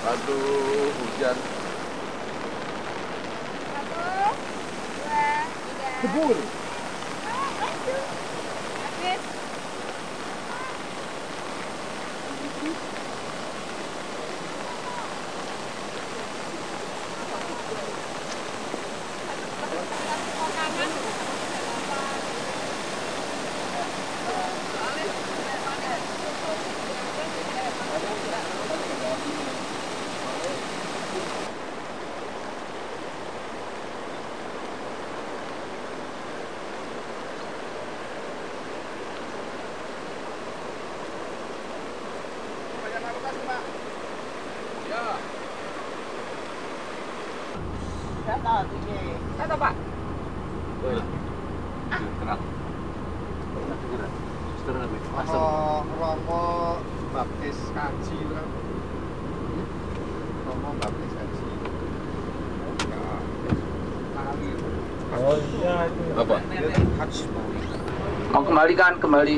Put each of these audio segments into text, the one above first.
Aduh, hujan. 1, 2, 3. Jebur. Maju. Habis. Kata Pak. Romo baptis kaji kan. Romo baptis kaji. Oh iya itu. Apa? Mau kembali.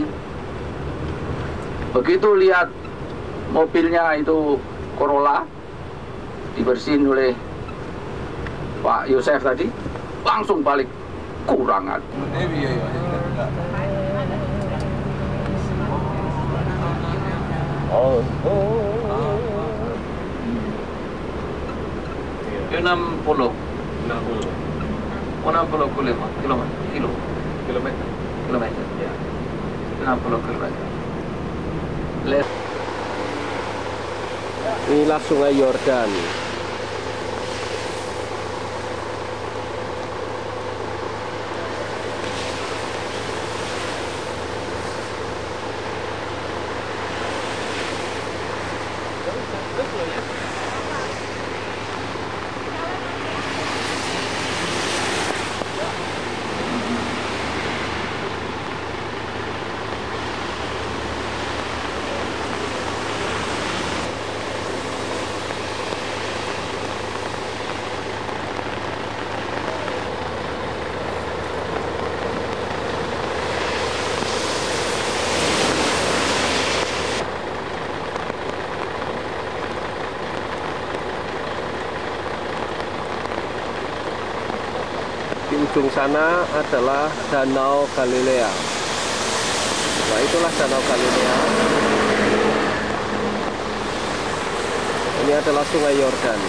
Begitu lihat mobilnya itu Corolla dibersihin oleh Pak Yosef tadi, langsung balik kurangan. Oh. 60 kilometer ya. 60 kilometer. Inilah Sungai Yordan. Di ujung sana adalah Danau Galilea. Nah, itulah Danau Galilea. Ini adalah Sungai Yordan.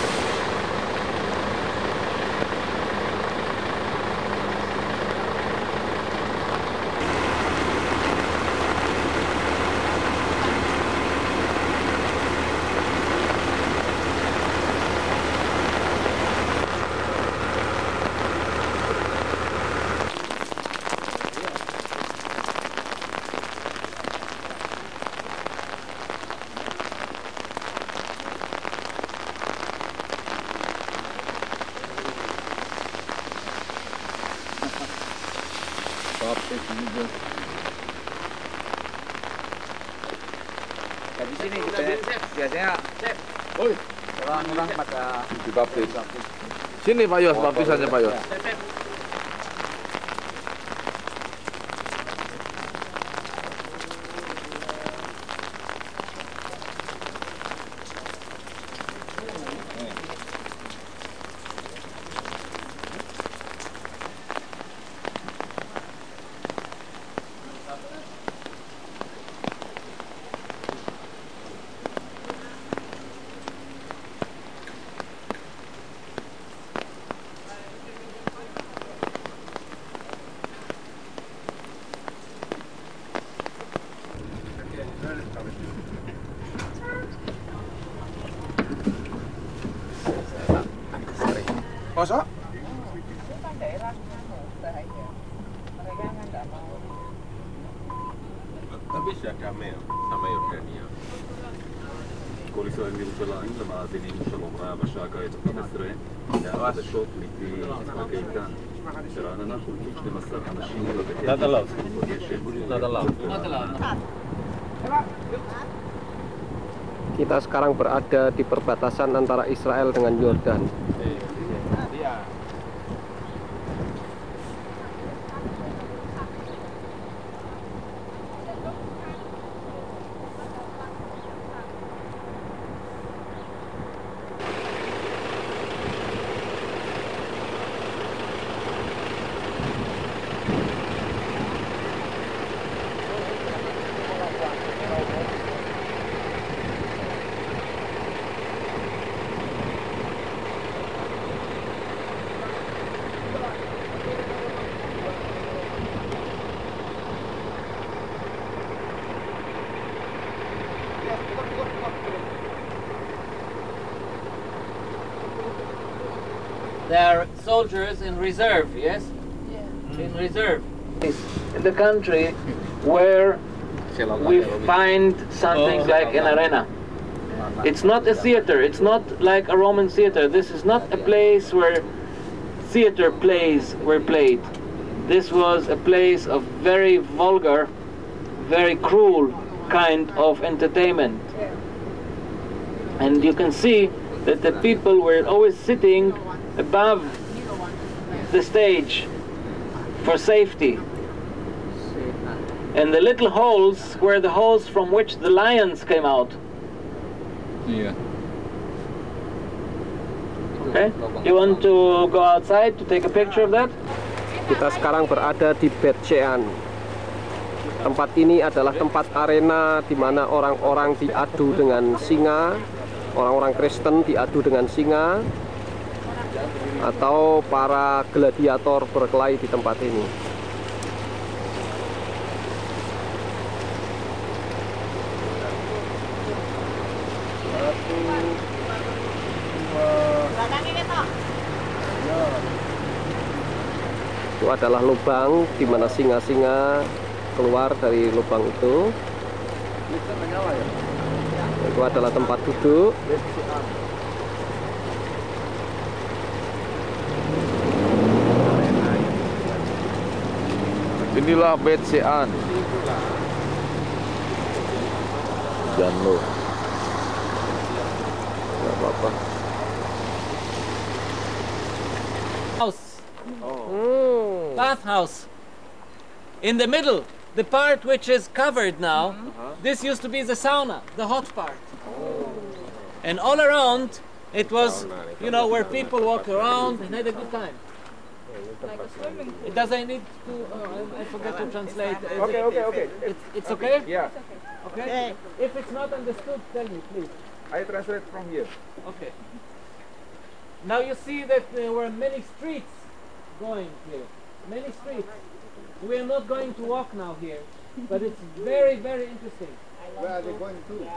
Di sini biasanya orang pada Dibaptis. Sini Pak Yos, baptisannya Pak Yos. Masa? Itu kan daerah bahaya. Mereka kan nggak mau. Tapi sudah damai sama Yordania. كل سؤال يوصل لمعازنين شلون راه مشاكل يتقدسري لا هذا الشوط اللي في مكيتان ترانا ناخذ كل مسار ماشيين Not allowed. Not allowed. Kita sekarang berada di perbatasan antara Israel dengan Yordan. They are soldiers in reserve, yes? In reserve. In the country where we find something like an arena. It's not a theater, it's not like a Roman theater. This is not a place where theater plays were played. This was a place of very vulgar, very cruel kind of entertainment. And you can see that the people were always sitting above the stage for safety. And the little holes were the holes from which the lions came out. Iya. Okay? You want to go outside to take a picture of that? Kita sekarang berada di Betjean. Tempat ini adalah tempat arena di mana orang-orang diadu dengan singa, orang-orang Kristen diadu dengan singa, atau para gladiator berkelahi di tempat ini. Itu adalah lubang di mana singa-singa keluar dari lubang itu. Itu adalah tempat duduk. Inilah Betjean. Janlo. Enggak apa-apa. House. Bathhouse. In the middle, the part which is covered now, this used to be the sauna, the hot part. And all around, it was, you know, where people walked around and had a good time. It doesn't need to, I forgot to translate. Okay. It's okay? Yeah, Okay. If it's not understood, tell me, please. I translate from here. Okay. Now you see that there were many streets going here. Many streets. We are not going to walk now here, but it's very, very interesting. Where are they going to?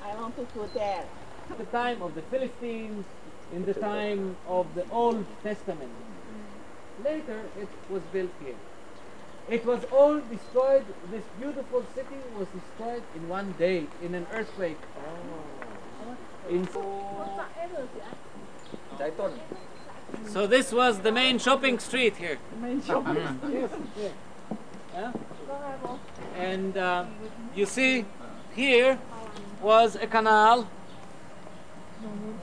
I want to go there. At the time of the Philistines, in the time of the Old Testament. Later it was built here. It was all destroyed, this beautiful city was destroyed in one day, in an earthquake. So this was the main shopping street here. Yes, here. Yeah? And you see, here was a canal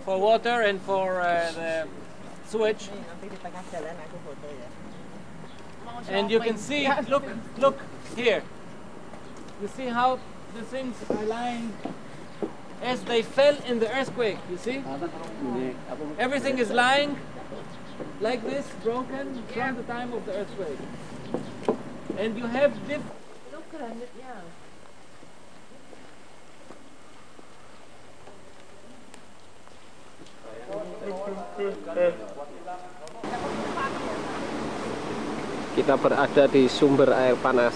for water and for the sewage. And you can see, look here. You see how the things are lying as they fell in the earthquake, you see? Everything is lying like this, broken from the time of the earthquake. And you have different... Kita berada di sumber air panas.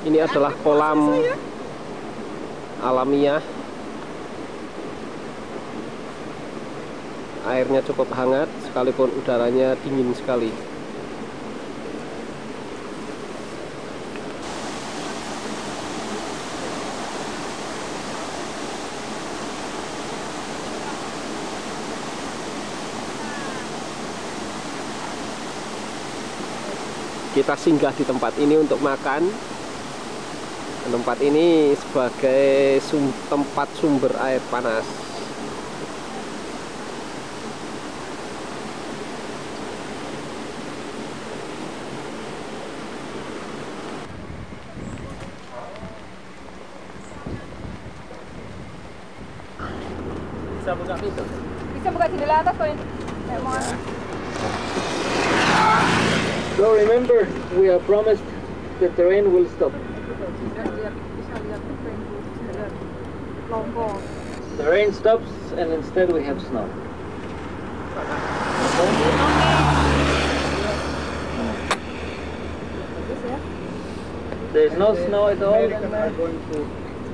Ini adalah kolam alamiah. Airnya cukup hangat, sekalipun udaranya dingin sekali. Kita singgah di tempat ini untuk makan. Tempat ini sebagai tempat sumber air panas. Bisa buka pintu? Bisa buka jendela atas kok ini. So remember, we are promised that the rain will stop. The rain stops and instead we have snow. There is no snow at all. Americans are going to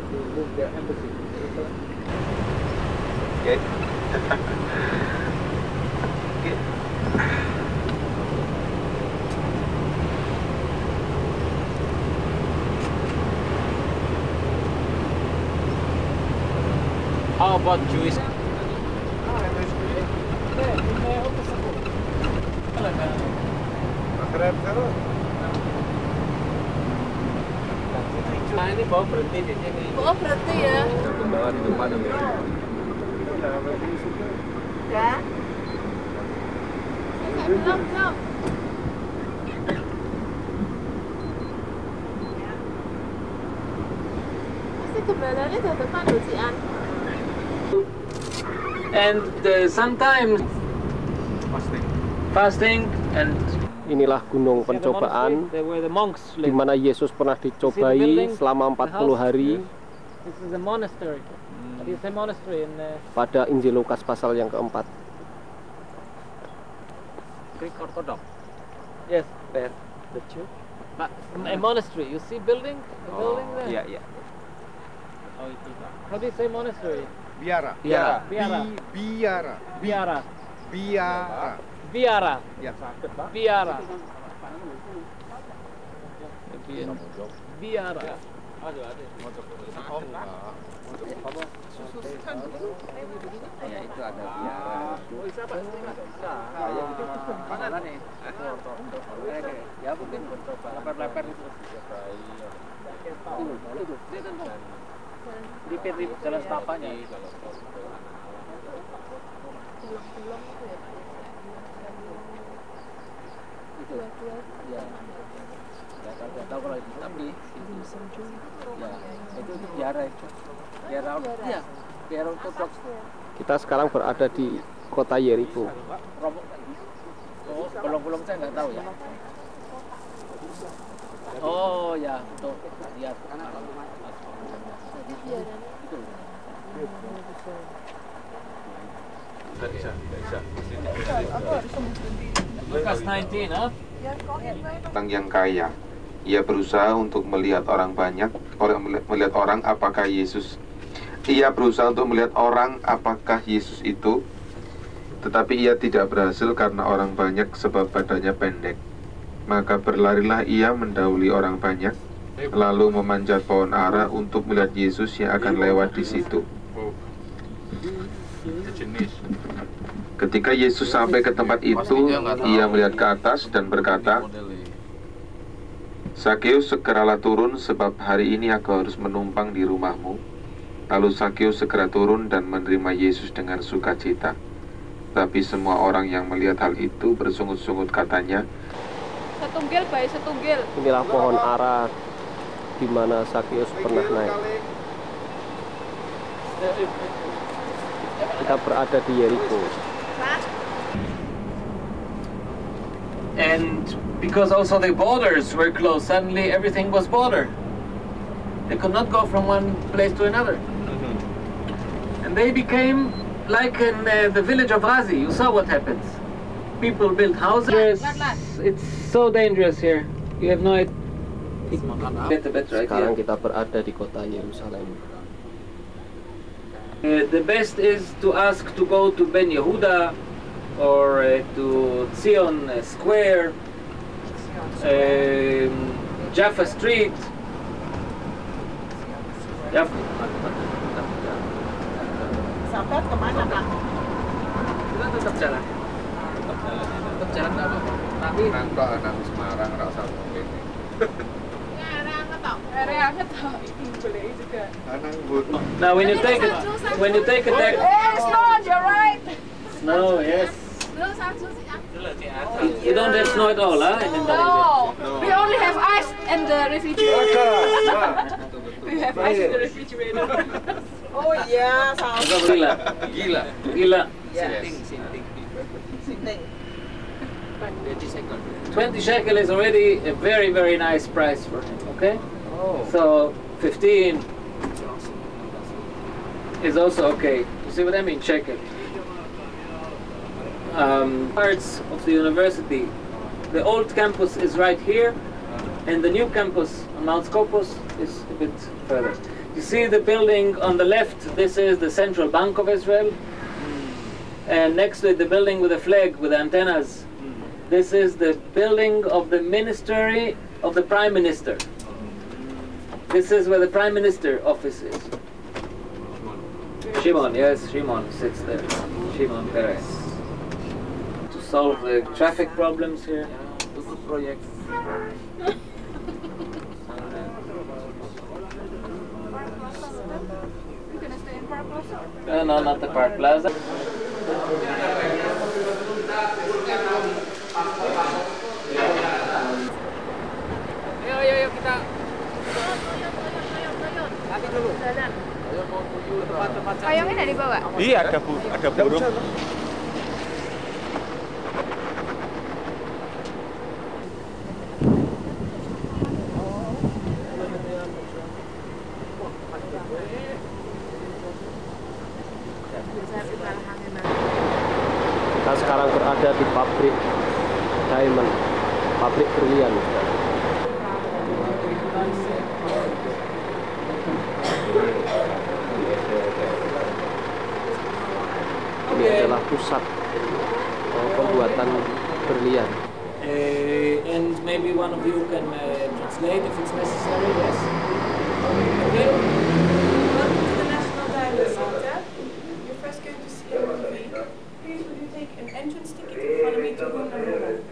to move their embassy to Jerusalem. Okay. How about Jewish? Nah ini bawa berhenti di sini. Oh, berarti ya. Perkembangan hidup pada mereka. Ya. Belum. Pasti keberadaannya di depan loh, Cian. And sometimes fasting and Inilah gunung pencobaan di mana Yesus pernah dicobai selama 40 hari this is a monastery. It's a monastery in pada Injil Lukas pasal yang keempat. Greek Orthodox. Yes, there. The church. But a monastery. You see building? The building there. Iya, iya. Oh, itu. How do you say monastery? Biara. Biara. Biara. Biara. Biara. Biara. Ya. Biara. Biara. Ya itu ada biara. Mana nih? Ya mungkin leper-leper itu. Lipit-lipit jalan setapanya. Itu. Ya. Nggak tahu kalau itu, tapi ya itu biara itu. Biara. Iya. Biara ortodoks. Kita sekarang berada di kota Yeriko. Oh, bolong-bolong saya nggak tahu ya. Oh ya, tuh lihat. Itu. Bisa. Lukas 19, huh? Orang yang kaya, ia berusaha untuk melihat orang banyak, melihat orang apakah Yesus. Ia berusaha untuk melihat orang apakah Yesus itu, tetapi ia tidak berhasil karena orang banyak sebab badannya pendek. Maka berlarilah ia mendahului orang banyak, lalu memanjat pohon ara untuk melihat Yesus yang akan lewat di situ. Ketika Yesus sampai ke tempat itu, ia melihat ke atas dan berkata, "Sakeus, segeralah turun sebab hari ini aku harus menumpang di rumahmu." Lalu Sakeus segera turun dan menerima Yesus dengan sukacita. Tapi semua orang yang melihat hal itu bersungut-sungut katanya, Setunggil baik setunggil. Inilah pohon ara di mana Sakeus pernah naik. Kita berada di Yeriko. And because also the borders were closed, suddenly everything was border. They could not go from one place to another. And they became like in the village of Razi. You saw what happens. People built houses. It's so dangerous here. You have no idea. Sekarang kita berada di kota Yerusalem. The best is to ask to go to Ben Yehuda or to Zion Square, Jaffa Street. Sampai kemana, Pak? Kita tetap jalan. Tetap jalan apa? Tapi "Nangkok anak Semarang rasa mungkin." Now when you take a taxi. It's not, you're right. No, yes. You don't have snow at all, huh? In Indonesia. No, we only have ice in the refrigerator. We have ice in the refrigerator. Oh iya, Gila. Gila. Sinting. 20 shekel is already a very, very nice price for him, okay? So 15 is also okay. You see what I mean? Shekel. Parts of the university. The old campus is right here, and the new campus on Mount Scopus is a bit further. You see the building on the left, this is the Central Bank of Israel. And next to it, the building with the flag, with the antennas. This is the building of the Ministry of the Prime Minister. This is where the Prime Minister office is. Shimon, yes, Shimon sits there. Shimon Peres. To solve the traffic problems here. Project. You're gonna stay in Park Plaza? No, not the Park Plaza. Ayo kita. Nanti dulu. Payungnya dari bawah? Iya, ada burung. Kita sekarang berada di pabrik diamond, pabrik berlian. Ini adalah pusat pembuatan berlian. And maybe one of you can translate if it's necessary, yes? Okay. Welcome to the National Diamond Center. You're first going to see a movie. Please will you take an entrance ticket and follow me to room number 1.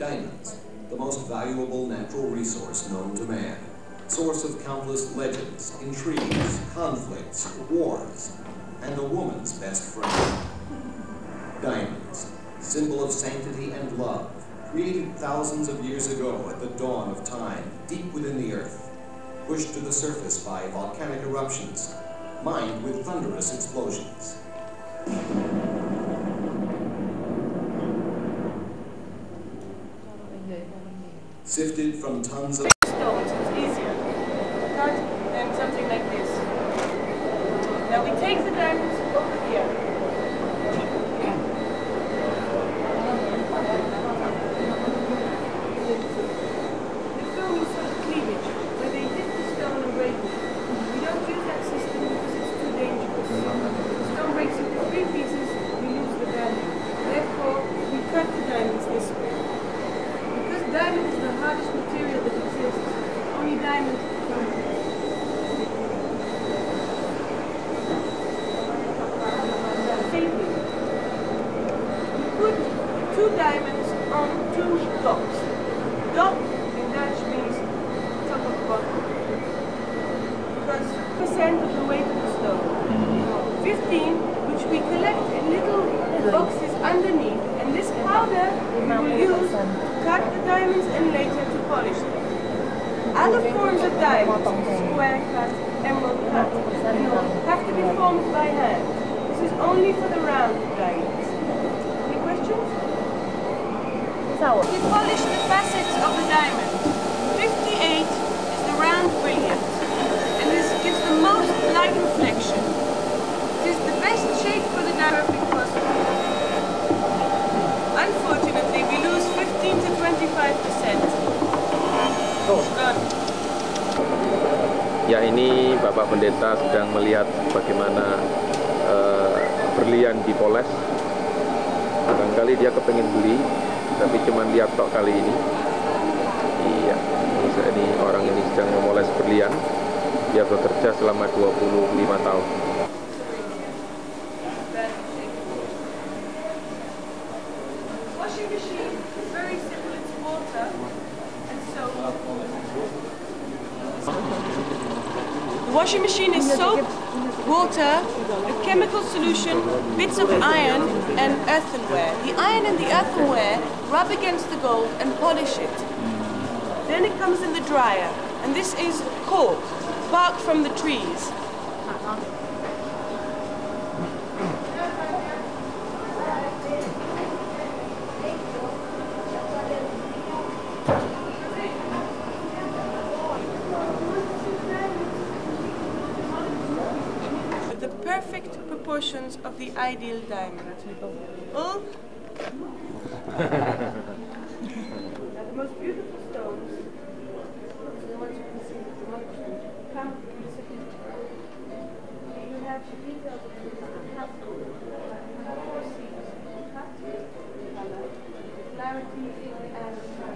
Diamonds, the most valuable natural resource known to man. Source of countless legends, intrigues, conflicts, wars, and a woman's best friend. Diamonds, symbol of sanctity and love, created thousands of years ago at the dawn of time, deep within the earth, pushed to the surface by volcanic eruptions, mined with thunderous explosions. Sifted from tons of stones, it's easier to cut than something like this. Now we take the diamonds over here. The film is sort of cleavage, where they dip the stone and break it. We don't use that system because it's too dangerous. The stone breaks into 3 pieces, we lose the value. Therefore, we cut the diamonds this way. Because diamond is the hardest material that exists, only diamond can do it. Shaping. We put 2 diamonds on 2 dots. Dot in Dutch means top of the bottom. Because % of the weight of the stone. 15, which we collect in little boxes underneath, and this powder we will use to cut the diamonds and later to polish them. Other forms of diamonds, square cut, emerald cut, have to be formed by hand. This is only for the round diamonds. Any questions? We polish the facets of the diamond. 58 is the round brilliant, and this gives the most light reflection. It is the best shape for the diamond because unfortunately we lose 15 to 25%. Ya, ini Bapak Pendeta sedang melihat bagaimana berlian dipoles. Barangkali dia kepengen beli, tapi cuma lihat tok kali ini. Iya, ini orang ini sedang memoles berlian. Dia bekerja selama 25 tahun. Washing machine is very simple, it's water and soap. The washing machine is soap, water, a chemical solution, bits of iron and earthenware. The iron and the earthenware rub against the gold and polish it. Then it comes in the dryer, and this is cork, bark from the trees. The perfect proportions of the ideal diamond. All the most beautiful stones, the ones you can see, the ones come from the city. You have the details of the cut, 4 C's, cut, color, clarity, and transfer.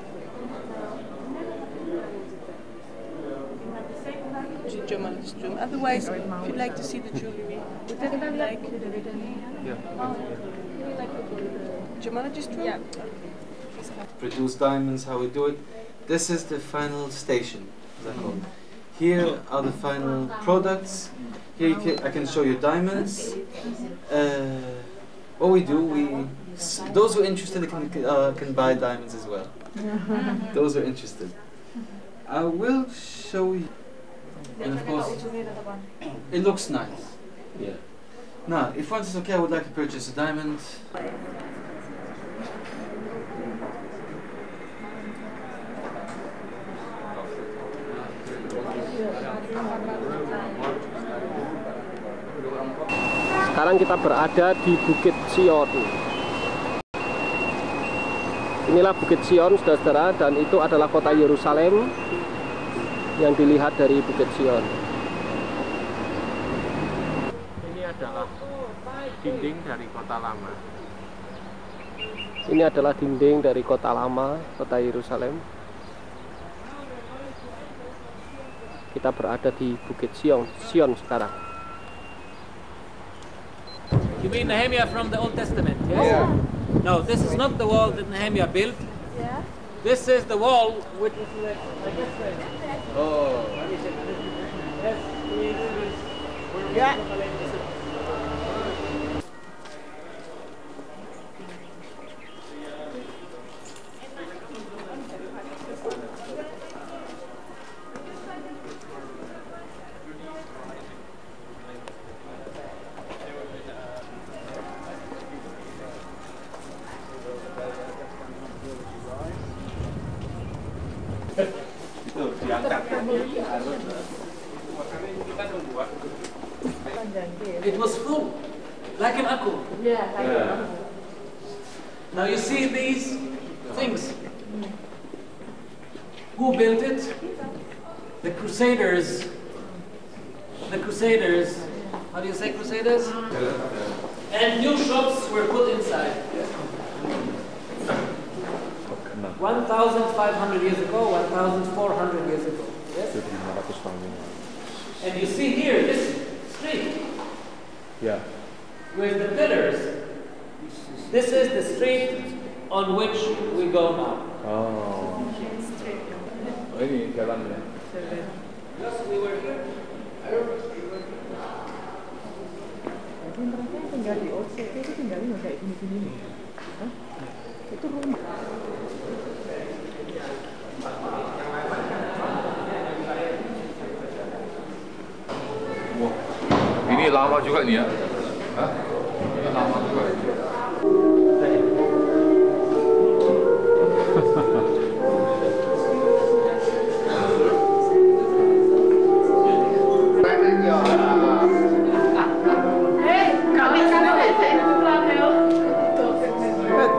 Now, never have to learn it exactly. You have the same language. Geologist room. Otherwise, if you'd like to see the jewellery, would that be like? Gemologist room? Yeah. Produce diamonds, how we do it. This is the final station. Here are the final products. Here I can show you diamonds. What we do, those who are interested can buy diamonds as well. Those who are interested. I will show you. And of course, it looks nice. Yeah. Now, if one is okay, I would like to purchase a diamond. Sekarang kita berada di Bukit Sion. Inilah Bukit Sion, saudara-saudara, dan itu adalah kota Yerusalem yang dilihat dari Bukit Sion. Ini adalah dinding dari kota lama. Ini adalah dinding dari kota lama, kota Yerusalem. Kita berada di Bukit Sion sekarang. You mean Nehemiah from the Old Testament? Yes? Yeah. No, this is not the wall that Nehemiah built. Yeah. This is the wall which is like this way. Oh. Yeah. It was full, like an aqua. Yeah. Now you see these things. Who built it? The Crusaders. The Crusaders. How do you say Crusaders? And new shops were put inside. 1,500 years ago, 1,400 years ago. Yes? And you see here, this street. Yeah. With the pillars. This is the street on which we go now. Oh. Ini jalannya. Yes, we were here. Jadi mereka yang tinggal di Old City itu tinggalnya kayak gini-gini. Itu rumah. Wah, ini lama juga nih ya. Hah? Ini lama juga.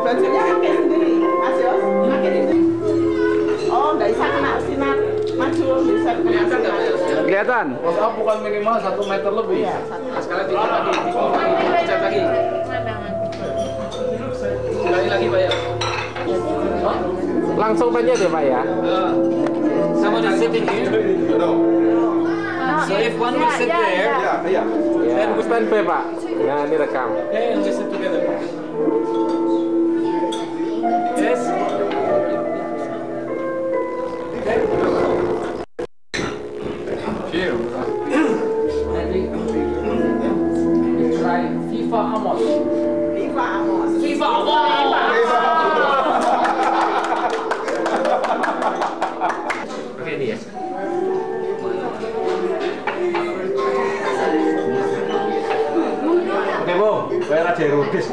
Bajunya pakai sendiri, Mas Yos? Pakai sendiri. Oh, nggak bisa kena sinar. Maju, bisa kena sinar. Kelihatan? Oh, bukan minimal 1 meter lebih. Iya, sekali dikit lagi, dicat lagi. Sekali lagi, Pak ya. Langsung aja deh, Pak ya. Someone is sitting here. So if one will sit there, then we stand by, Pak. Nah, ini rekam. Okay, and we sit together. Yes. Try FIFA Amos. FIFA Amos. FIFA Amos. Oke, ini ya. Oke, Bu. Bayar aja Rudis.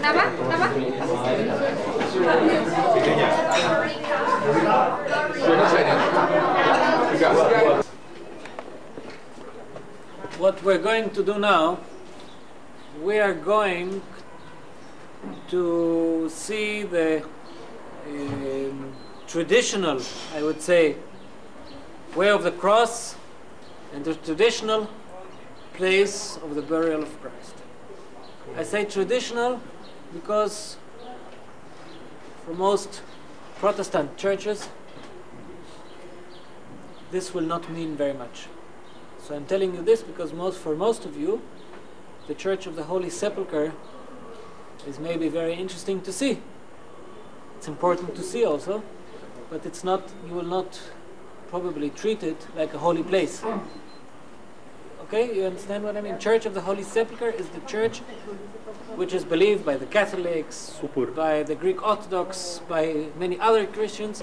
Kenapa? Kenapa? what we're going to do now, we are going to see the traditional, I would say, way of the cross and the traditional place of the burial of Christ. I say traditional because for most Protestant churches this will not mean very much. So I'm telling you this because for most of you the Church of the Holy Sepulchre is maybe very interesting to see. It's important to see also, but it's not, you will not probably treat it like a holy place. Okay, you understand what I mean? Church of the Holy Sepulchre is the church which is believed by the Catholics, by the Greek Orthodox, by many other Christians.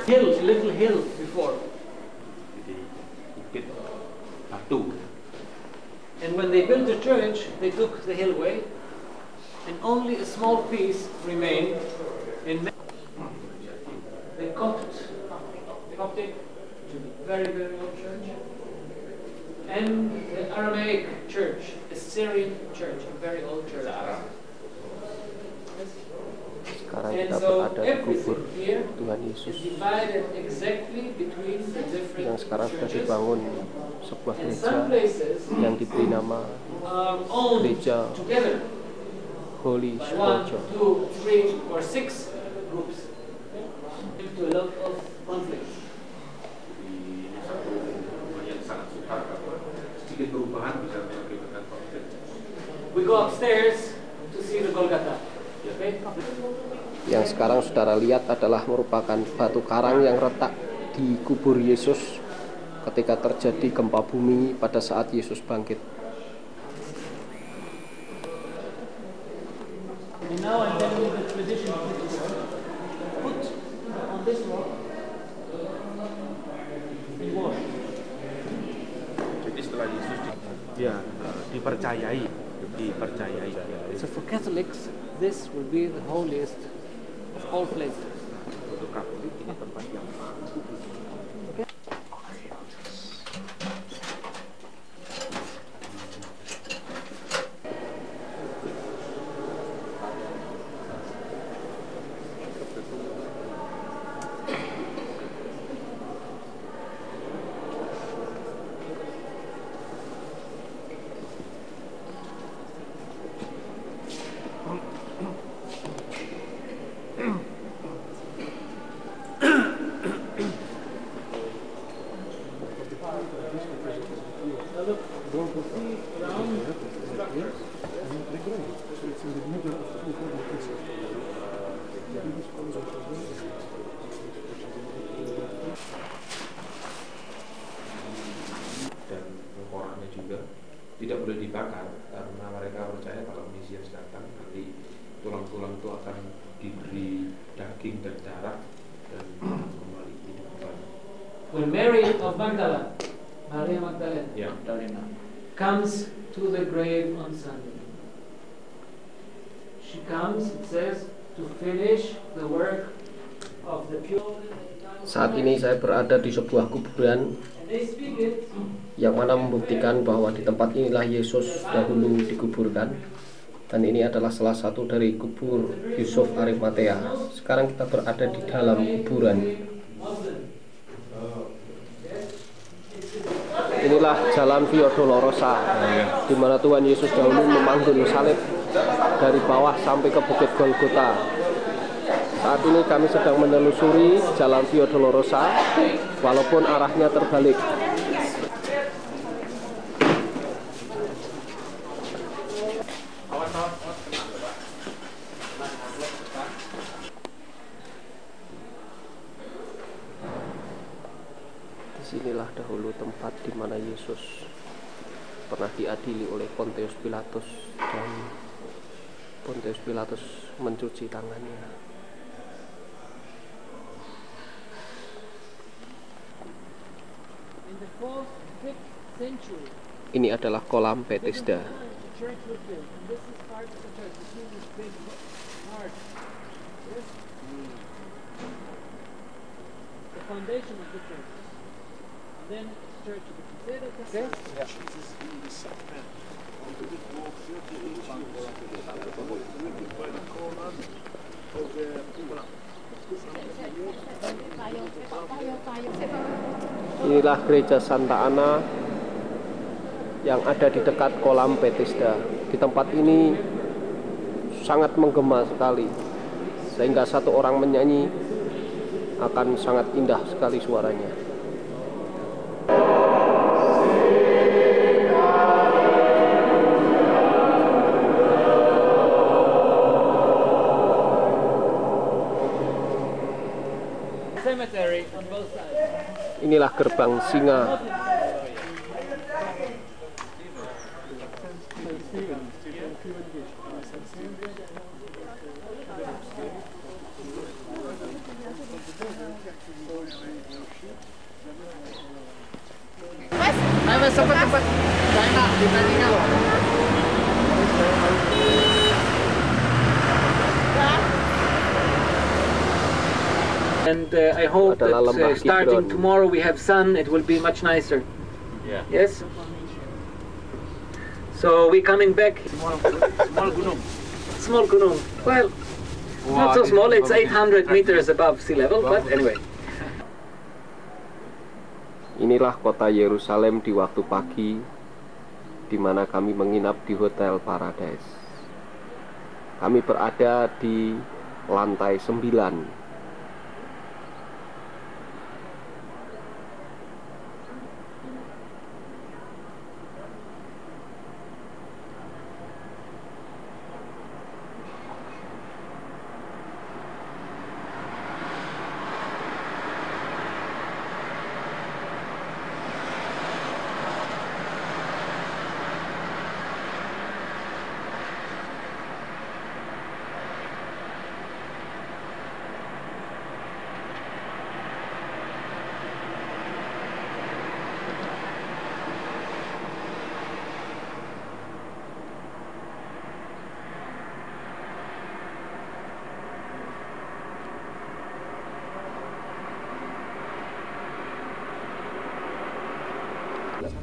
Hill, a little hill before. And when they built the church, they took the hill away, and only a small piece remained in the Coptic, very, very old church, and the Aramaic church, a Syrian church, a very old church. Sekarang kita berada di kubur Tuhan Yesus yang sekarang sudah dibangun sebuah gereja yang diberi nama Gereja Holy Sepulchre. We go upstairs to see the Golgotha. Yang sekarang saudara lihat adalah merupakan batu karang yang retak di kubur Yesus ketika terjadi gempa bumi pada saat Yesus bangkit. Jadi setelah Yesus dipercayai. So for Catholics, this will be the holiest of all places. Untuk Katolik ini tempat yang okay. Dan korannya juga tidak boleh dibakar karena mereka percaya kalau Mesias datang nanti tulang-tulang itu akan diberi daging dan darah dan kembali hidup kembali. When Mary of Magdala, Maria Magdalena, comes to the grave on Sunday, she comes, it says, to finish the work of the pure. Saat ini saya berada di sebuah kuburan yang mana membuktikan bahwa di tempat inilah Yesus dahulu dikuburkan, dan ini adalah salah satu dari kubur Yusuf Arimatea. Sekarang kita berada di dalam kuburan. Inilah jalan Via Dolorosa, di mana Tuhan Yesus dahulu memanggul salib dari bawah sampai ke Bukit Golgota. Saat ini kami sedang menelusuri jalan Via Dolorosa, walaupun arahnya terbalik. Disinilah dahulu tempat di mana Yesus pernah diadili oleh Pontius Pilatus, dan Pontius Pilatus mencuci tangannya. Ini adalah kolam Bethesda. The foundation of the church. And then church of the Crusaders. Okay? Inilah gereja Santa Ana yang ada di dekat kolam Bethesda. Di tempat ini sangat menggema sekali, sehingga satu orang menyanyi akan sangat indah sekali suaranya. Cemetery on both sides. Inilah gerbang singa. And I hope that starting tomorrow we have sun, it will be much nicer. Yeah. Yes? So we're coming back. Small gunung. Small gunung. Well, not so small, it's 800 meters above sea level, but anyway. Inilah kota Yerusalem di waktu pagi, di mana kami menginap di Hotel Paradise. Kami berada di lantai 9.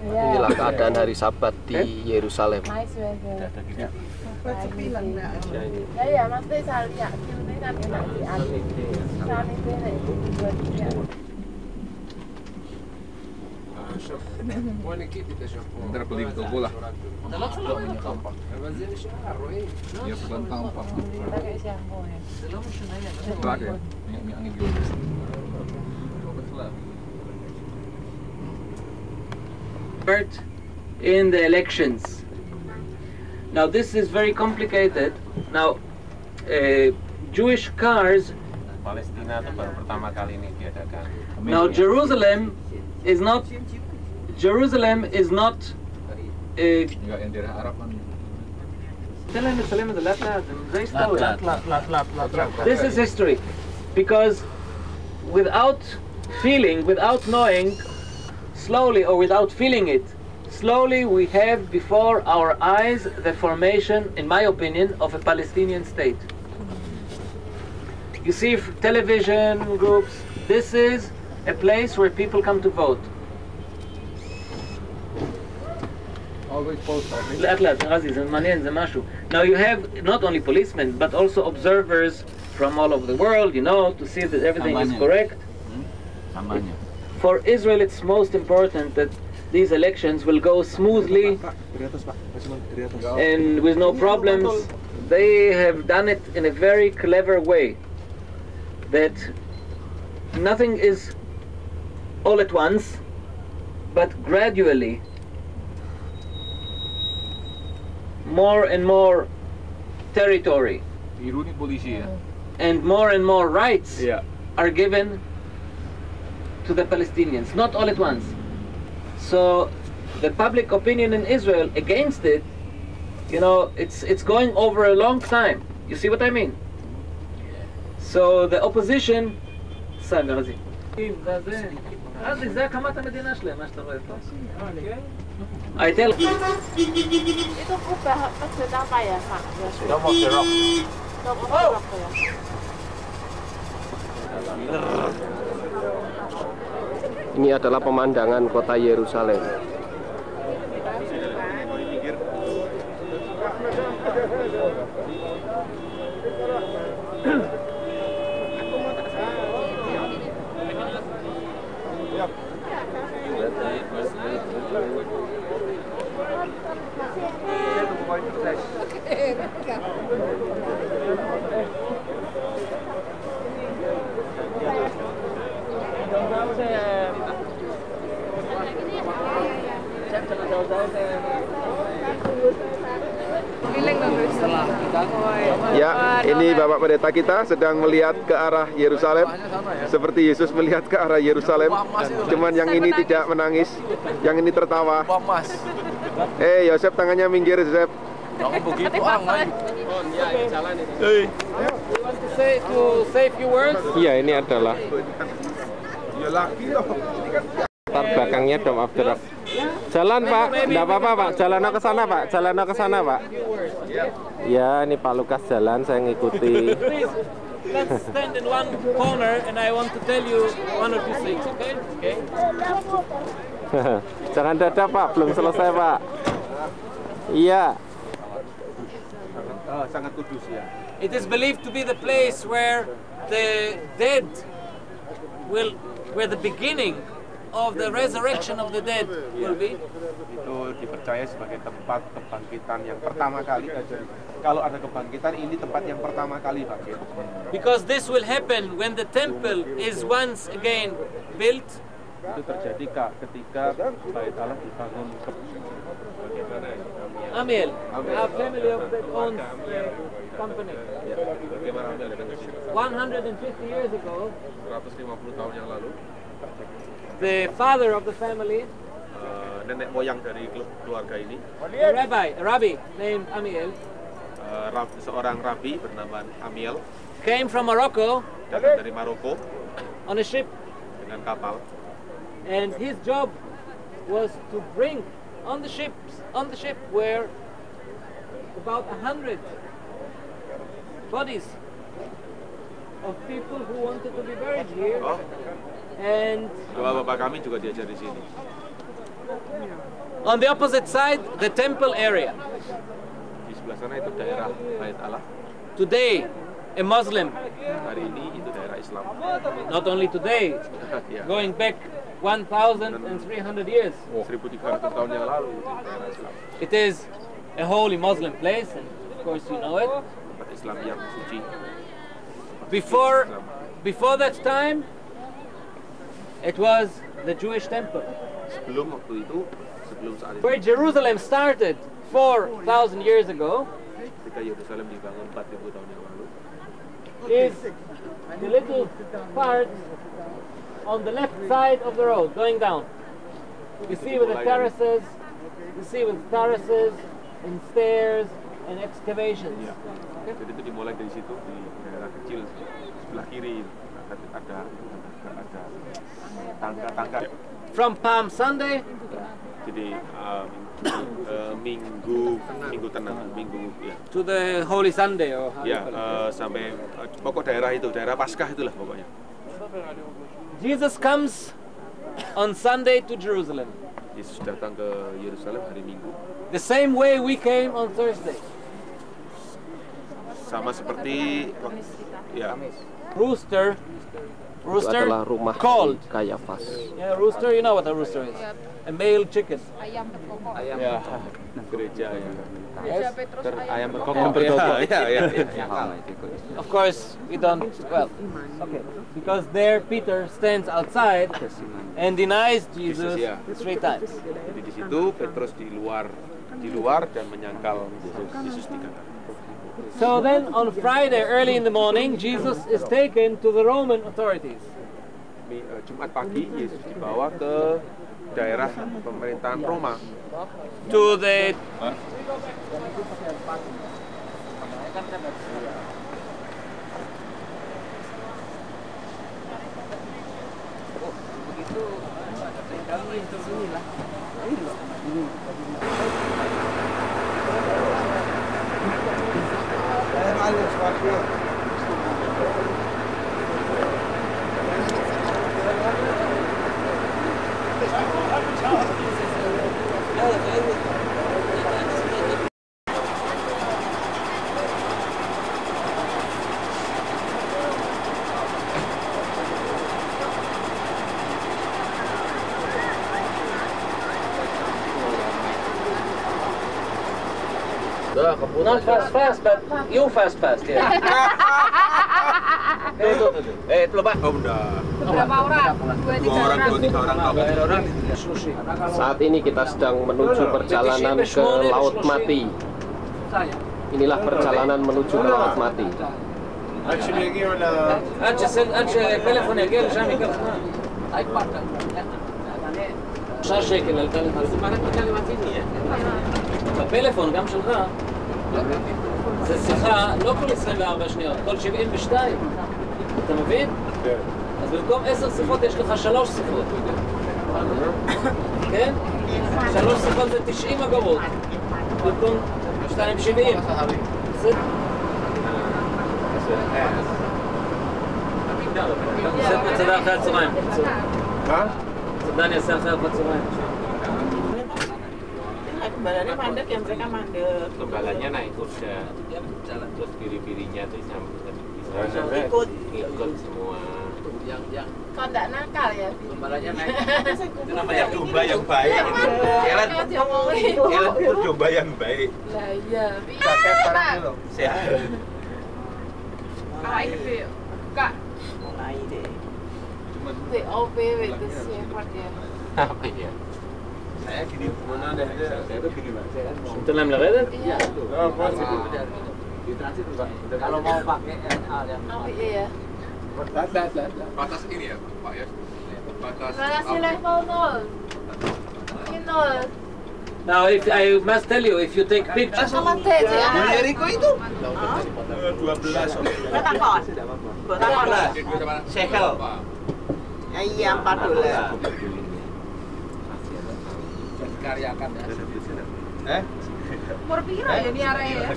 Inilah keadaan hari Sabat di Yerusalem. Ntar beli Coca-Cola. Ya bukan tampak. Pakai minyak ini gitu. In the elections. Now this is very complicated. Now Jewish cars. Palestina itu baru pertama kali ini diadakan. Now Jerusalem is not Enggak yang daerah Arab kan. This is history, because without feeling, without knowing, slowly or without feeling it, slowly we have before our eyes the formation, in my opinion, of a Palestinian state. You see television groups, this is a place where people come to vote. Now you have not only policemen, but also observers from all over the world, you know, to see that everything is correct. For Israel, it's most important that these elections will go smoothly and with no problems. They have done it in a very clever way, that nothing is all at once, but gradually more and more territory and more rights are given to the Palestinians, not all at once. So the public opinion in Israel against it, you know, it's going over a long time. You see what I mean? So the opposition, I tell Itu berubah maksud apa ya, Pak? No more rock. No more rock ya. Ini adalah pemandangan kota Yerusalem. Ya, ini Bapak Pendeta kita sedang melihat ke arah Yerusalem, seperti Yesus melihat ke arah Yerusalem. Cuman yang ini tidak menangis, yang ini tertawa. Yosef, tangannya minggir, Yosef. Jangan begitu orang. Iya, ini adalah latar belakangnya Dome of the Rock. Jalan Pak, enggak apa-apa Pak, jalan ke sana Pak, jalan ke sana Pak. Ya, ini Pak Lukas jalan, saya ngikuti. Let's stand in one corner and I want to tell you one or two things, okay? Okay. Jangan dadah Pak, belum selesai Pak. Iya. Sangat kudus ya. It is believed to be the place where the dead where the beginning of the resurrection of the dead will be. Itu dipercaya sebagai tempat kebangkitan yang pertama kali. Kalau ada kebangkitan, ini tempat yang pertama kali bangkit. Because this will happen when the temple is once again built. Itu terjadi ketika Bait Allah dibangun. Amiel, our family of that owns company. 150 years ago, 150 tahun yang lalu, the father of the family, nenek moyang dari keluarga ini, a rabbi named Amiel, seorang rabi bernama Amiel, came from Morocco, datang dari Maroko, on a ship, dengan kapal, and his job was to bring on the ship were about 100 bodies of people who wanted to be buried here. And doa bapak kami juga diajar di sini. On the opposite side, the temple area. Di sebelah sana itu daerah Bait Allah. Today, a Muslim. Hari ini itu daerah Islam. Not only today, going back 1,300 years. 1.300 tahun yang lalu daerah Islam. It is a holy Muslim place, and of course you know it. Tempat Islam yang suci. Before that time, it was the Jewish temple. Sebelum waktu itu, sebelum saat itu. Where Jerusalem started 4,000 years ago. Ketika Yerusalem dibangun 4.000 tahun yang lalu. Is the little part on the left side of the road going down. You see with the terraces, and stairs and excavations. Ya. Jadi itu dimulai dari situ di daerah kecil sebelah kiri ada tangga-tangga. From Palm Sunday. Jadi minggu tenang, ya. To the Holy Sunday or sampai pokok daerah itu, daerah Paskah itulah pokoknya. Jesus comes on Sunday to Jerusalem. Yesus datang ke Yerusalem hari Minggu. The same way we came on Thursday. Sama seperti Rooster adalah rumah called Kayafas. Yeah, rooster, you know what a rooster is? A male chicken. Ayam berkokok. Ya, gereja ya. Yes. Ayam berkokok. Ya. Of course, we don't. Well, okay, because there Peter stands outside and denies Jesus 3 times. Jadi di situ Petrus di luar dan menyangkal Yesus 3 kali. So then on Friday early in the morning, Jesus is taken to the Roman authorities. Jumat pagi Yesus dibawa ke daerah pemerintahan Roma. To the Not fast, but you fast, yeah. Itu Pak. Oh, udah. Berapa orang? 2-3 orang. Saat ini kita sedang menuju perjalanan ke Laut Mati. Inilah perjalanan menuju ke Laut Mati. التليفون يجي له شامي كم صار شكل التليفون ما كنت كلمتيني التليفون كم شلغا זה שיחה לא כל 24 שניות, כל 72. אתה מבין? אז במקום 10 שיחות יש לך 3 שיחות. כן? 3 שיחות זה 90 אגורות. במקום 2.70. בסדר, צדה אחרי הצהריים. צדה אני אעשה אחרי הצהריים. Kembarannya mandek ya, mereka mandek. Kembalannya naik kuda, terus biri-birinya tuh ikut semua. Kok nggak nakal ya? Kembalannya naik. Itu namanya domba yang baik. Kalian itu domba yang baik. Lah iya. Sehat. Kak ini Kak. Mulai deh. VOP itu siapa ya? Apa ya? Saya gini, mana ada saya tuh gini Pak. Untuk lem lewat? Iya. Kalau mau pakai RA yang Oh iya ya. Batas ini ya Pak ya? Batas Masih level 0. Ini 0. Now, if I must tell you, if you take pictures, Mulai Riko itu 12. Betakon. Shekel. Ya iya $4. karyakan ya. Umur piro ya ini area ya?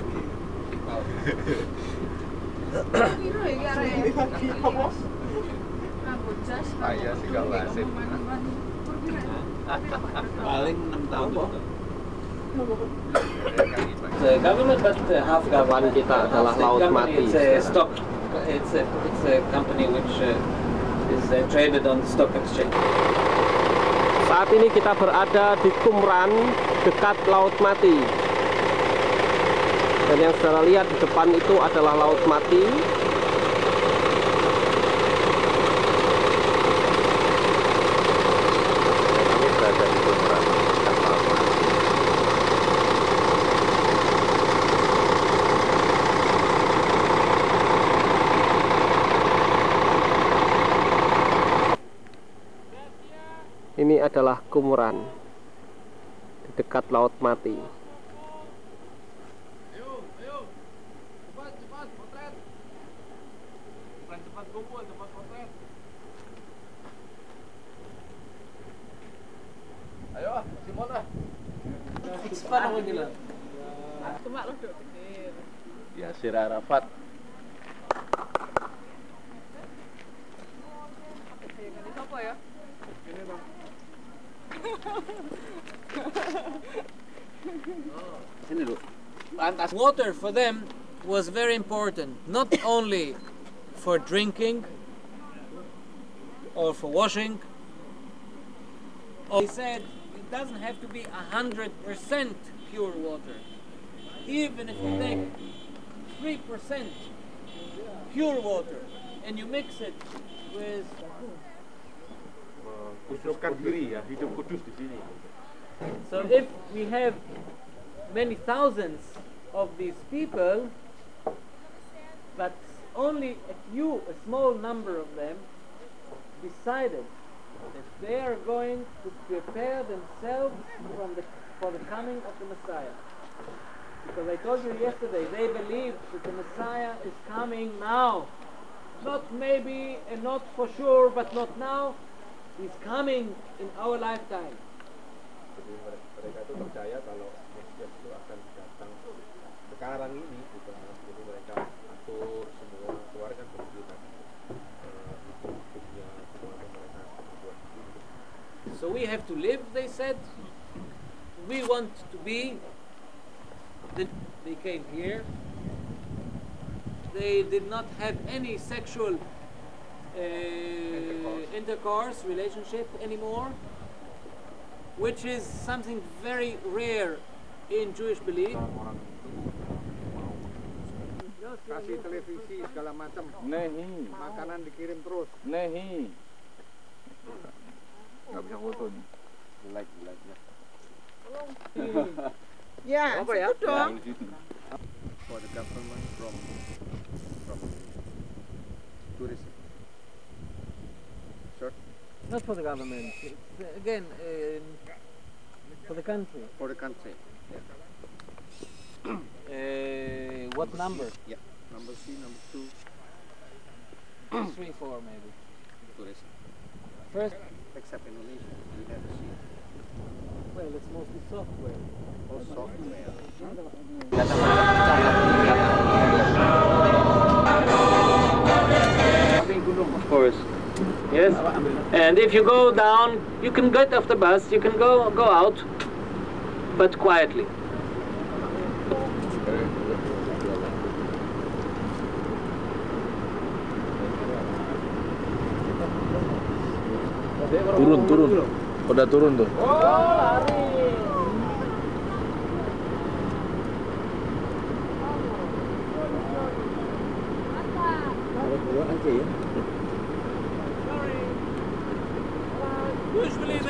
Piro ya ini area? Rambut jas. Saya sih gak wasit. Paling 6 tahun. the government, but half government. Kita adalah Laut Mati. It's a stock. It's a company which is traded on stock exchange. Saat ini kita berada di Qumran, dekat Laut Mati. Dan yang saudara lihat di depan itu adalah Laut Mati. Kami berada di Qumran, dekat Laut Mati. Ini adalah Qumran di dekat Laut Mati. Cepat, potret. Bukan cepat kumpul, cepat potret. Ayo, Simon ah. Cepat aku bilang. Cuma lo dok gede. Yasir Arafat. Ini siapa ya? Ini Bang. Water for them was very important, not only for drinking or for washing. They said it doesn't have to be 100% pure water. Even if you take 3% pure water and you mix it with Kuduskan diri ya, hidup kudus di sini. So if we have many thousands of these people, but only a small number of them decided that they are going to prepare themselves for the coming of the Messiah. Because I told you yesterday, they believe that the Messiah is coming now. Not maybe and not for sure, but not now. He's coming in our lifetime. Jadi mereka itu percaya kalau Mesias itu akan datang sekarang ini, bukan. Jadi mereka atur semua, keluarga berjuang hidupnya semuanya mereka buat. So we have to live, they said. We want to be. They came here. They did not have any sexual intercourse, relationship anymore, which is something very rare in Jewish belief. Kasih televisi segala macam. Nehi. Makanan dikirim terus. Nehi. Nggak bisa foto nih. Like ya. Ya, apa ya? itu dong. For the government from tourism. Sure. Not for the government. It's, again, for the country. For the country. Yeah. What number? Yeah. Number C, number 2. 3, 4 maybe. Tourism. First, except Indonesia, we have C. Well, it's mostly software. Oh, software. Of course. Yes. And if you go down, you can get off the bus. You can go out, but quietly. Turun. Udah turun tuh.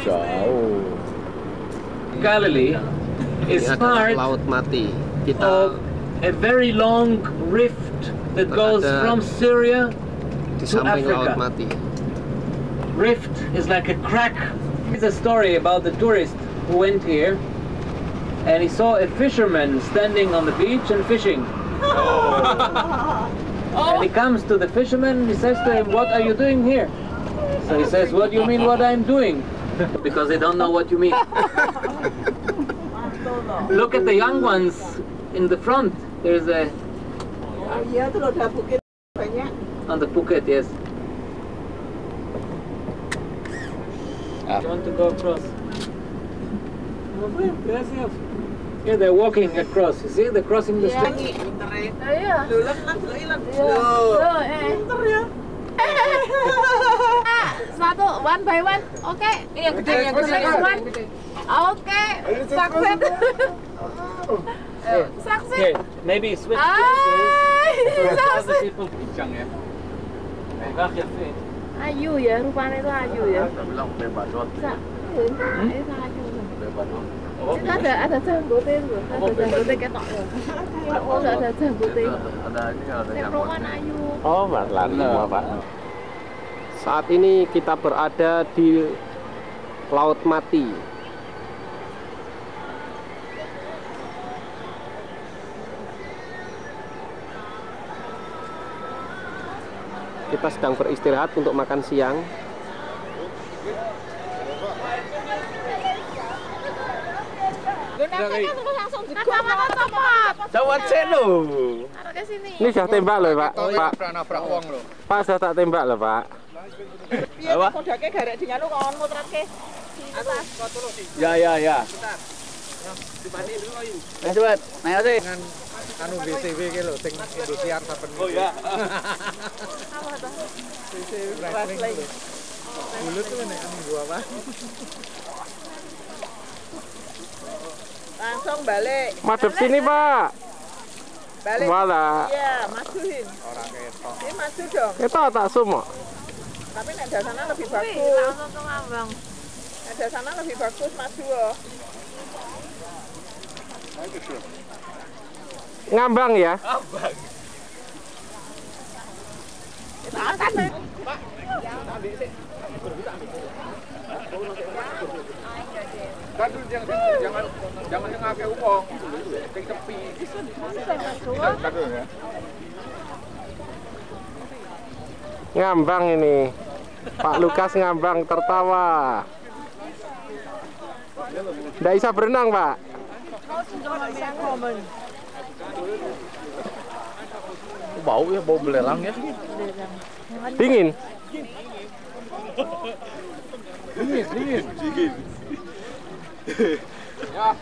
Jauh. Galilee is part Laut Mati. of a very long rift that goes from Syria Di to samping Laut Africa. Mati. Rift is like a crack. It's a story about the tourist who went here and he saw a fisherman standing on the beach and fishing. And he comes to the fisherman, he says to him, "What are you doing here?" So he says, "What do you mean what I'm doing?" Because they don't know what you mean. Look at the young ones in the front. There's a... On the Phuket, yes. You want to go across? Yeah, they're walking across. You see, they're crossing the street. Satu, one by one. Oke. Yang gede, yang one. Oke. Success. Success. Okay, maybe switch Ay, other people. Bincang ya. Ayu ya, rupanya itu ayu ya. Bilang bebadot. Itu ayu. Bebadot. Itu ada janggutnya itu, ada janggutnya ketok ya. Oh, nggak ada janggutnya. Ada ini ada Yang roman ayu. Oh, Marlan, Pak. Saat ini kita berada di Laut Mati. Kita sedang beristirahat untuk makan siang. Jawat selo. Ini sudah tembak loh, Pak. Pak. Pak sudah tak tembak loh, Pak. Apa? Kodake garek dinyanu kon muterake. Atas. Ya. Dibanding dulu ayo. Cepet. Naik aja. Dengan anu BCW ki lho sing Indosiar saben. Oh ya. Apa tuh? BCW wrestling. Bulut tuh nek anu gua apa? Langsung balik. Madep sini, Pak. Balik. Malah. Iya, majuin. Ora ketok. Ini maju dong. Kita tak semua. Tapi nek dasana lebih bagus. Langsung ke Ngambang. Nek dasana lebih bagus maju loh. Ngambang ya? Ngambang. Kita akan nih. Pak. Ambil sih. Kan jangan yang ngake umong. Sing tepi. Ngambang ini. Pak Lukas ngambang tertawa. Nggak bisa berenang, Pak. Bau ya, bau belerang ya. Dingin. Dingin. Ya,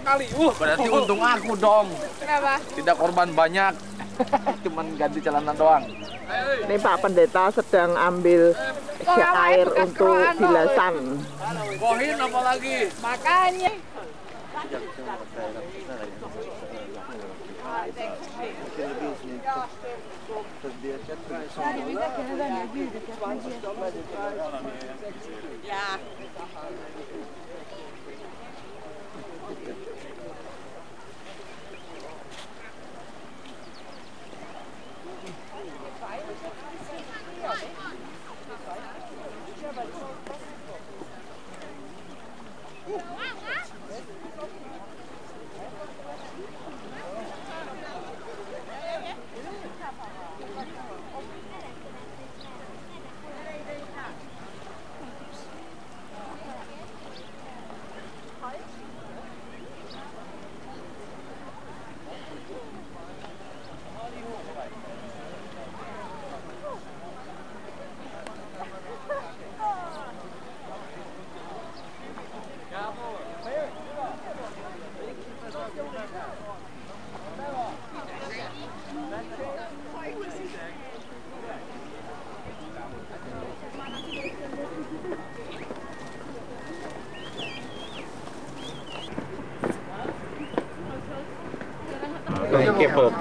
kali. Berarti untung aku dong. Kenapa? Tidak korban banyak. Cuman ganti celana doang. Ini Pak Pendeta sedang ambil air untuk bilasan. Bohin apa lagi? Makanya.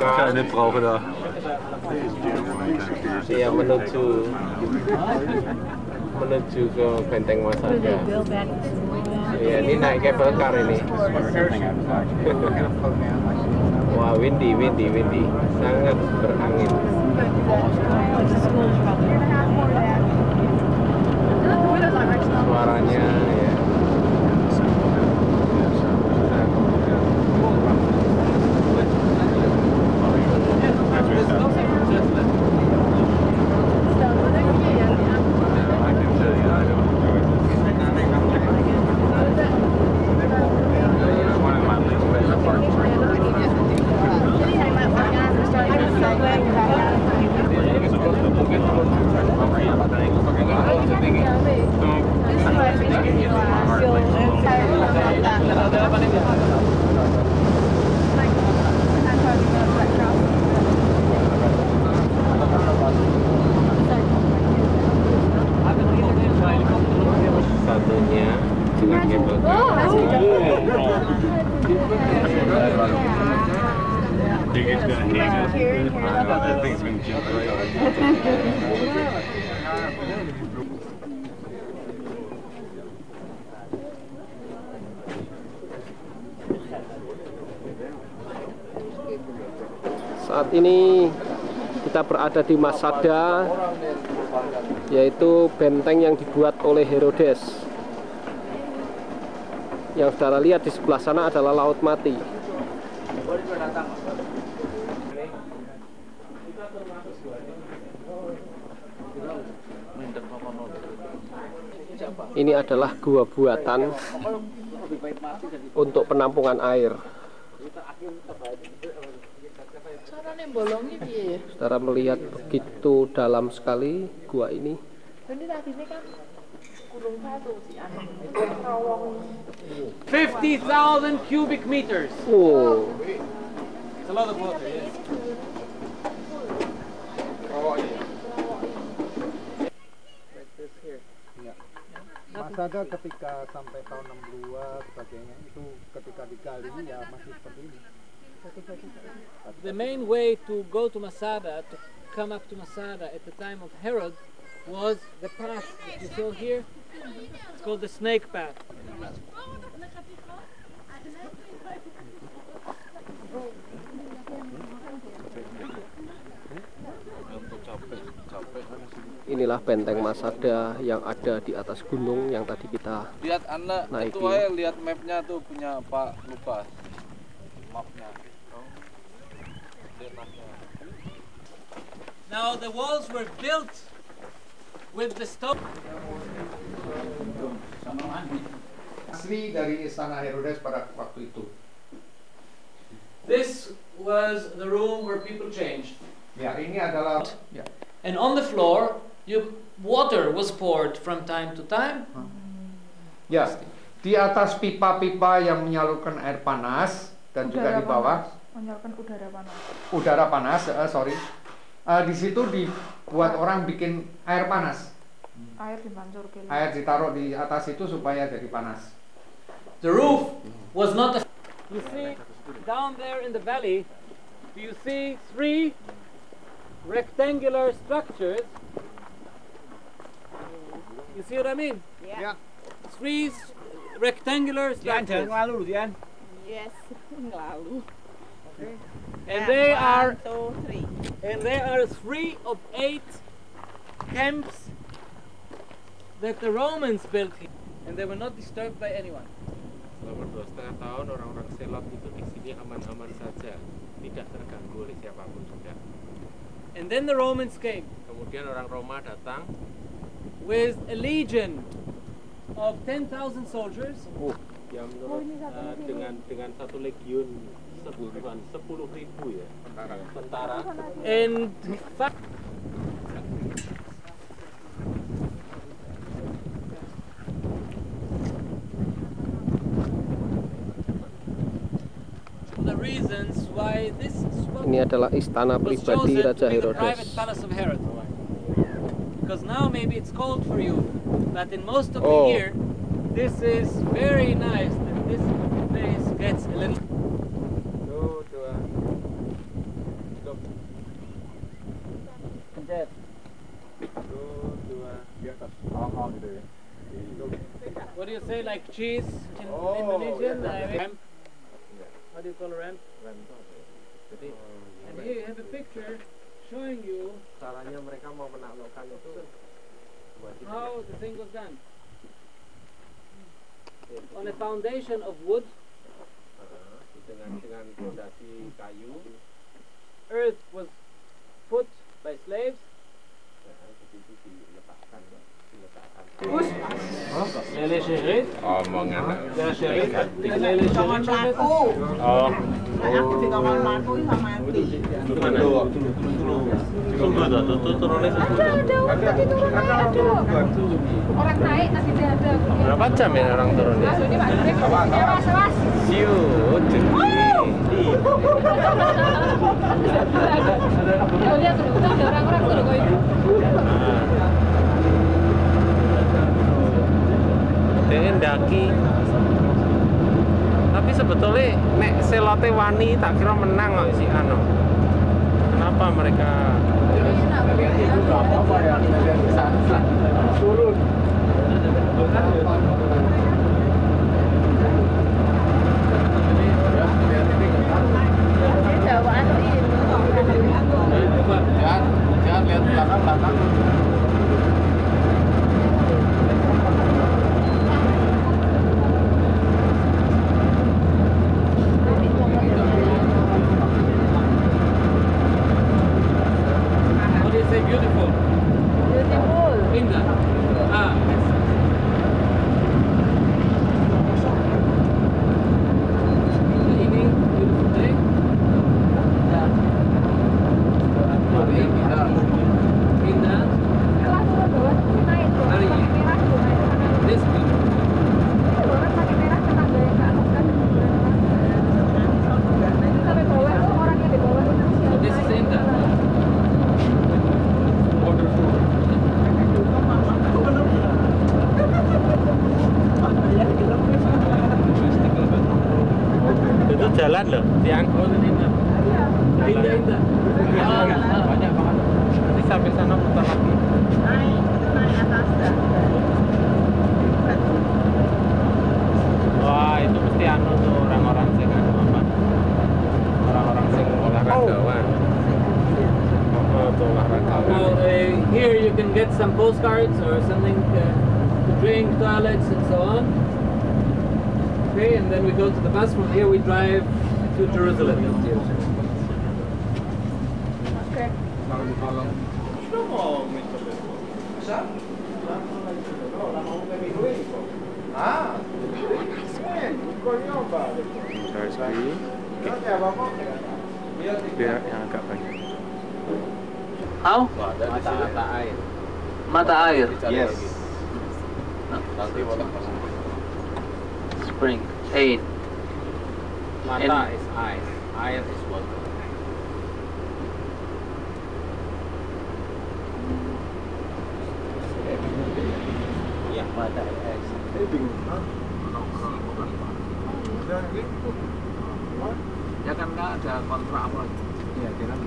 Keine brauchen da. Iya, menuju ke benteng Masada. Iya, ini naik cable car ini. Wah, windy, sangat berangin. Suaranya ya. Satunya dengan cable car. Saat ini kita berada di Masada, yaitu benteng yang dibuat oleh Herodes. Yang saudara lihat di sebelah sana adalah Laut Mati. Ini adalah gua buatan untuk penampungan air. Saudara melihat begitu dalam sekali gua ini. 50,000 cubic meters. Oh. It's a lot of water, yes. Masada ketika sampai tahun 62 sebagainya itu ketika digali ya masih seperti ini. The main way to go to Masada, to come up to Masada at the time of Herod, was the path that you saw here. It's called the snake path. Inilah benteng Masada yang ada di atas gunung yang tadi kita lihat anak naiki. itu aja, lihat mapnya tuh punya Pak Lukas, mapnya. Now the walls were built with the stone. Asli dari istana Herodes pada waktu itu. This was the room where people changed. Ya, ini adalah ya. And on the floor, water was poured from time to time. Ya, di atas pipa-pipa yang menyalurkan air panas dan juga di bawah menyalurkan udara panas. Udara panas, di situ dibuat orang bikin air panas. Air dimancurkan. Air ditaruh di atas itu supaya jadi panas. The roof was not a... You see, down there in the valley, do you see 3 rectangular structures? You see what I mean? Yeah. 3 rectangular structures. Yes, lalu. And they are 3 of 8 camps that the Romans built here, and they were not disturbed by anyone. Selama 2,5 tahun orang-orang Selot itu di sini aman-aman saja, tidak terganggu oleh siapapun juga. And then the Romans came. Kemudian orang Roma datang with a legion of 10,000 soldiers. Yang menurut dengan satu legiun 10.000 ya tentara. And the reasons why this Ini adalah istana pribadi Raja Herodes. Because now maybe it's cold for you, but in most of the year, this is very nice that this place gets a little. What do you say, like cheese in Indonesian? Ramp. What do you call a ramp? And here you have a picture showing you Caranya mereka mau menaklukkan itu how the thing was done. On a foundation of wood, dengan fondasi kayu, earth was put by slaves. Lele syirit. Omongan. Lele syirit. Lele syirit. Aku di kamar mantu sama mati. Tunggu tuh turunnya Ada tadi turunnya ada. Orang naik tapi tidak ada. berapa jam ya orang turunnya? Awas. Siut. Lihat tuh, ada orang-orang tuh kok itu. Dengan daki. Tapi sebetulnya nek Selote wani tak kira menang kok si Ano. Kenapa mereka turun? Jangan lihat belakang. Jalan loh, tiang. Indah. Banyak banget. Nanti sampai sana putar lagi. Naik atas dah. Wah, itu mesti anu tuh orang-orang sing anu apa? Orang-orang sing olahragawan. Tuh olahragawan. Well, here you can get some postcards or something to drink, toilets, and so on. Okay, and then we go to the bus. From here we drive to Jerusalem. Okay. Biar yang agak banyak. How? Mata air. Mata air. Yes. Spring. 8. Mata is ice. Air is water. Ya, mata es. Ya kan nggak ada kontrak apa? Iya, dia kan